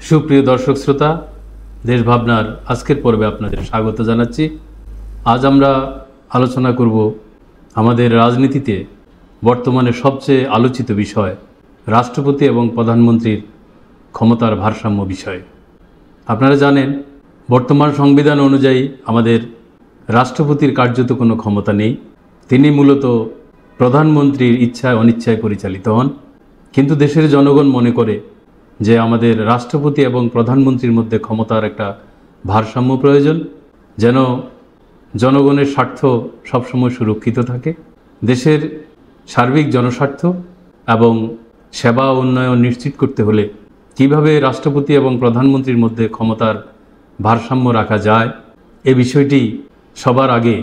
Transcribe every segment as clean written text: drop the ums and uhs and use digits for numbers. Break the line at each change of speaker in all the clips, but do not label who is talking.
সুপ্রিয় দর্শক শ্রোতা, দেশ ভাবনার আজকের পর্বে আপনাদের স্বাগত জানাচ্ছি। আজ আমরা আলোচনা করব আমাদের রাজনীতিতে বর্তমানে সবচেয়ে আলোচিত বিষয় রাষ্ট্রপতি এবং প্রধানমন্ত্রীর ক্ষমতার ভারসাম্য বিষয়। আপনারা জানেন, বর্তমান সংবিধান অনুযায়ী আমাদের রাষ্ট্রপতির কার্যত কোনো ক্ষমতা নেই। তিনি মূলত প্রধানমন্ত্রীর ইচ্ছায় অনিচ্ছায় পরিচালিত হন। কিন্তু দেশের জনগণ মনে করে যে আমাদের রাষ্ট্রপতি এবং প্রধানমন্ত্রীর মধ্যে ক্ষমতার একটা ভারসাম্য প্রয়োজন, যেন জনগণের স্বার্থ সবসময় সুরক্ষিত থাকে। দেশের সার্বিক জনস্বার্থ এবং সেবা উন্নয়ন নিশ্চিত করতে হলে কিভাবে রাষ্ট্রপতি এবং প্রধানমন্ত্রীর মধ্যে ক্ষমতার ভারসাম্য রাখা যায়, এ বিষয়টি সবার আগে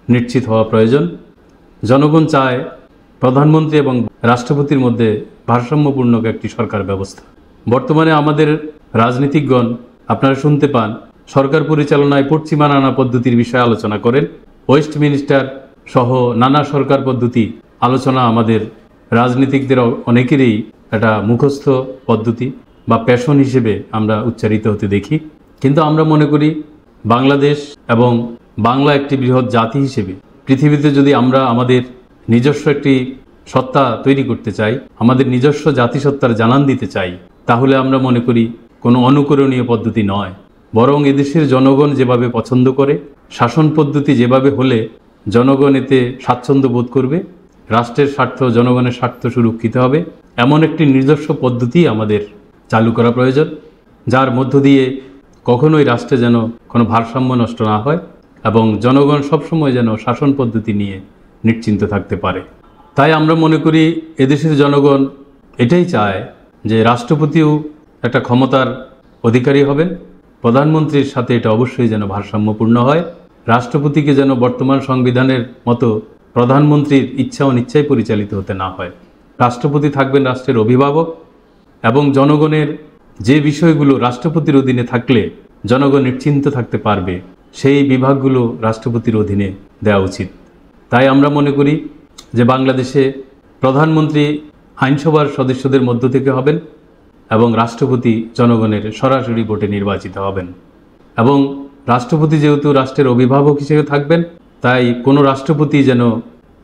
নিশ্চিত হওয়া প্রয়োজন। জনগণ চায় প্রধানমন্ত্রী এবং রাষ্ট্রপতির মধ্যে ভারসাম্যপূর্ণ একটি সরকার ব্যবস্থা। বর্তমানে আমাদের রাজনীতিকগণ, আপনারা শুনতে পান, সরকার পরিচালনায় পশ্চিমা নানা পদ্ধতির বিষয়ে আলোচনা করেন। ওয়েস্টমিনিস্টার সহ নানা সরকার পদ্ধতি আলোচনা আমাদের রাজনীতিকদের অনেকেরই একটা মুখস্থ পদ্ধতি বা প্যাশন হিসেবে আমরা উচ্চারিত হতে দেখি। কিন্তু আমরা মনে করি বাংলাদেশ এবং বাংলা একটি বৃহৎ জাতি হিসেবে পৃথিবীতে যদি আমরা আমাদের নিজস্ব একটি সত্তা তৈরি করতে চাই, আমাদের নিজস্ব জাতিসত্তার জানান দিতে চাই, তাহলে আমরা মনে করি কোনো অনুকরণীয় পদ্ধতি নয়, বরং এদেশের জনগণ যেভাবে পছন্দ করে, শাসন পদ্ধতি যেভাবে হলে জনগণ এতে স্বাচ্ছন্দ্য বোধ করবে, রাষ্ট্রের স্বার্থ, জনগণের স্বার্থ সুরক্ষিত হবে, এমন একটি নিজস্ব পদ্ধতি আমাদের চালু করা প্রয়োজন, যার মধ্য দিয়ে কখনোই রাষ্ট্রে যেন কোনো ভারসাম্য নষ্ট না হয় এবং জনগণ সবসময় যেন শাসন পদ্ধতি নিয়ে নিশ্চিন্ত থাকতে পারে। তাই আমরা মনে করি এদেশের জনগণ এটাই চায় যে রাষ্ট্রপতিও একটা ক্ষমতার অধিকারী হবেন, প্রধানমন্ত্রীর সাথে এটা অবশ্যই যেন ভারসাম্যপূর্ণ হয়। রাষ্ট্রপতিকে যেন বর্তমান সংবিধানের মতো প্রধানমন্ত্রীর ইচ্ছা অনিচ্ছায় পরিচালিত হতে না হয়। রাষ্ট্রপতি থাকবেন রাষ্ট্রের অভিভাবক এবং জনগণের যে বিষয়গুলো রাষ্ট্রপতির অধীনে থাকলে জনগণ নিশ্চিন্ত থাকতে পারবে, সেই বিভাগগুলো রাষ্ট্রপতির অধীনে দেওয়া উচিত। তাই আমরা মনে করি যে বাংলাদেশে প্রধানমন্ত্রী আইনসভার সদস্যদের মধ্য থেকে হবেন এবং রাষ্ট্রপতি জনগণের সরাসরি ভোটে নির্বাচিত হবেন। এবং রাষ্ট্রপতি যেহেতু রাষ্ট্রের অভিভাবক হিসেবে থাকবেন, তাই কোনো রাষ্ট্রপতি যেন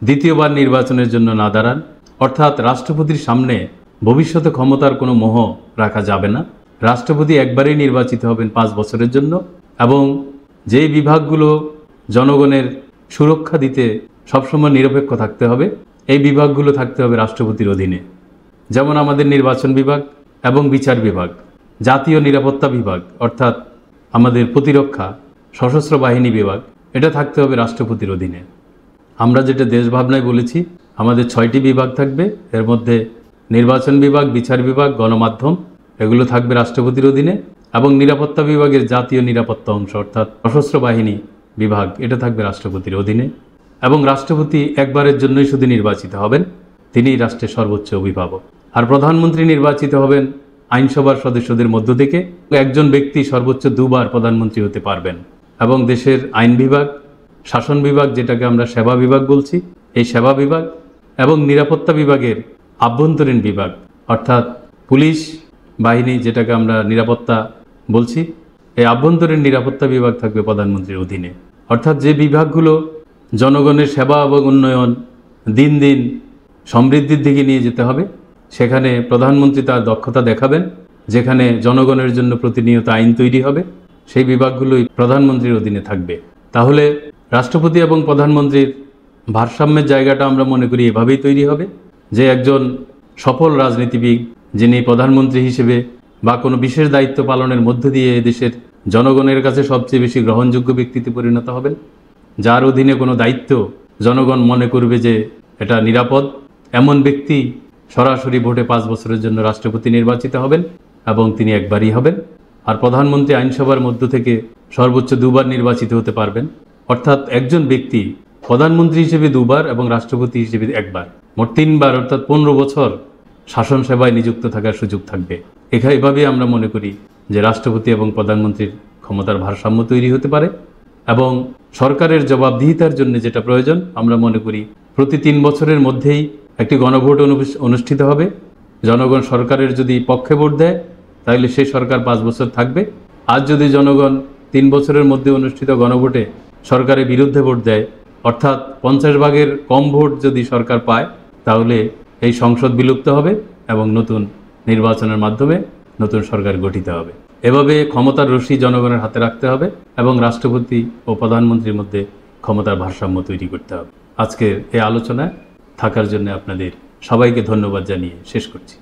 দ্বিতীয়বার নির্বাচনের জন্য না দাঁড়ান, অর্থাৎ রাষ্ট্রপতির সামনে ভবিষ্যতে ক্ষমতার কোনো মোহ রাখা যাবে না। রাষ্ট্রপতি একবারেই নির্বাচিত হবেন 5 বছরের জন্য এবং যেই বিভাগগুলো জনগণের সুরক্ষা দিতে সবসময় নিরপেক্ষ থাকতে হবে, এই বিভাগগুলো থাকতে হবে রাষ্ট্রপতির অধীনে। যেমন আমাদের নির্বাচন বিভাগ এবং বিচার বিভাগ, জাতীয় নিরাপত্তা বিভাগ অর্থাৎ আমাদের প্রতিরক্ষা, সশস্ত্র বাহিনী বিভাগ, এটা থাকতে হবে রাষ্ট্রপতির অধীনে। আমরা যেটা দেশ ভাবনায় বলেছি, আমাদের 6টি বিভাগ থাকবে, এর মধ্যে নির্বাচন বিভাগ, বিচার বিভাগ, গণমাধ্যম, এগুলো থাকবে রাষ্ট্রপতির অধীনে এবং নিরাপত্তা বিভাগের জাতীয় নিরাপত্তা অংশ অর্থাৎ সশস্ত্র বাহিনী বিভাগ, এটা থাকবে রাষ্ট্রপতির অধীনে। এবং রাষ্ট্রপতি একবারের জন্যই শুধু নির্বাচিত হবেন, তিনি রাষ্ট্রের সর্বোচ্চ অভিভাবক। আর প্রধানমন্ত্রী নির্বাচিত হবেন আইনসভার সদস্যদের মধ্য থেকে। একজন ব্যক্তি সর্বোচ্চ 2বার প্রধানমন্ত্রী হতে পারবেন এবং দেশের আইন বিভাগ, শাসন বিভাগ, যেটাকে আমরা সেবা বিভাগ বলছি, এই সেবা বিভাগ এবং নিরাপত্তা বিভাগের আভ্যন্তরীণ বিভাগ অর্থাৎ পুলিশ বাহিনী, যেটাকে আমরা নিরাপত্তা বলছি, এই আভ্যন্তরীণ নিরাপত্তা বিভাগ থাকবে প্রধানমন্ত্রীর অধীনে। অর্থাৎ যে বিভাগগুলো জনগণের সেবা এবং উন্নয়ন দিন দিন সমৃদ্ধির দিকে নিয়ে যেতে হবে, সেখানে প্রধানমন্ত্রী তার দক্ষতা দেখাবেন। যেখানে জনগণের জন্য প্রতিনিয়ত আইন তৈরি হবে, সেই বিভাগগুলোই প্রধানমন্ত্রীর অধীনে থাকবে। তাহলে রাষ্ট্রপতি এবং প্রধানমন্ত্রীর ভারসাম্যের জায়গাটা আমরা মনে করি এভাবেই তৈরি হবে যে একজন সফল রাজনীতিবিদ, যিনি প্রধানমন্ত্রী হিসেবে বা কোনো বিশেষ দায়িত্ব পালনের মধ্য দিয়ে দেশের জনগণের কাছে সবচেয়ে বেশি গ্রহণযোগ্য ব্যক্তিতে পরিণত হবেন, যার অধীনে কোনো দায়িত্ব জনগণ মনে করবে যে এটা নিরাপদ, এমন ব্যক্তি সরাসরি ভোটে 5 বছরের জন্য রাষ্ট্রপতি নির্বাচিত হবেন এবং তিনি একবারই হবেন। আর প্রধানমন্ত্রী আইনসভার মধ্য থেকে সর্বোচ্চ 2বার নির্বাচিত হতে পারবেন। অর্থাৎ একজন ব্যক্তি প্রধানমন্ত্রী হিসেবে 2বার এবং রাষ্ট্রপতি হিসেবে 1বার, মোট 3বার, অর্থাৎ 15 বছর শাসন সেবায় নিযুক্ত থাকার সুযোগ থাকবে। এভাবেই আমরা মনে করি যে রাষ্ট্রপতি এবং প্রধানমন্ত্রীর ক্ষমতার ভারসাম্য তৈরি হতে পারে। এবং সরকারের জবাবদিহিতার জন্য যেটা প্রয়োজন, আমরা মনে করি প্রতি 3 বছরের মধ্যেই একটি গণভোট অনুষ্ঠিত হবে। জনগণ সরকারের যদি পক্ষে ভোট দেয়, তাহলে সেই সরকার 5 বছর থাকবে। আজ যদি জনগণ 3 বছরের মধ্যে অনুষ্ঠিত গণভোটে সরকারের বিরুদ্ধে ভোট দেয়, অর্থাৎ 50 ভাগের কম ভোট যদি সরকার পায়, তাহলে এই সংসদ বিলুপ্ত হবে এবং নতুন নির্বাচনের মাধ্যমে নতুন সরকার গঠিত হবে। এভাবে ক্ষমতার রশি জনগণের হাতে রাখতে হবে এবং রাষ্ট্রপতি ও প্রধানমন্ত্রীর মধ্যে ক্ষমতার ভারসাম্য তৈরি করতে হবে। আজকের এই আলোচনায় থাকার জন্য আপনাদের সবাইকে ধন্যবাদ জানিয়ে শেষ করছি।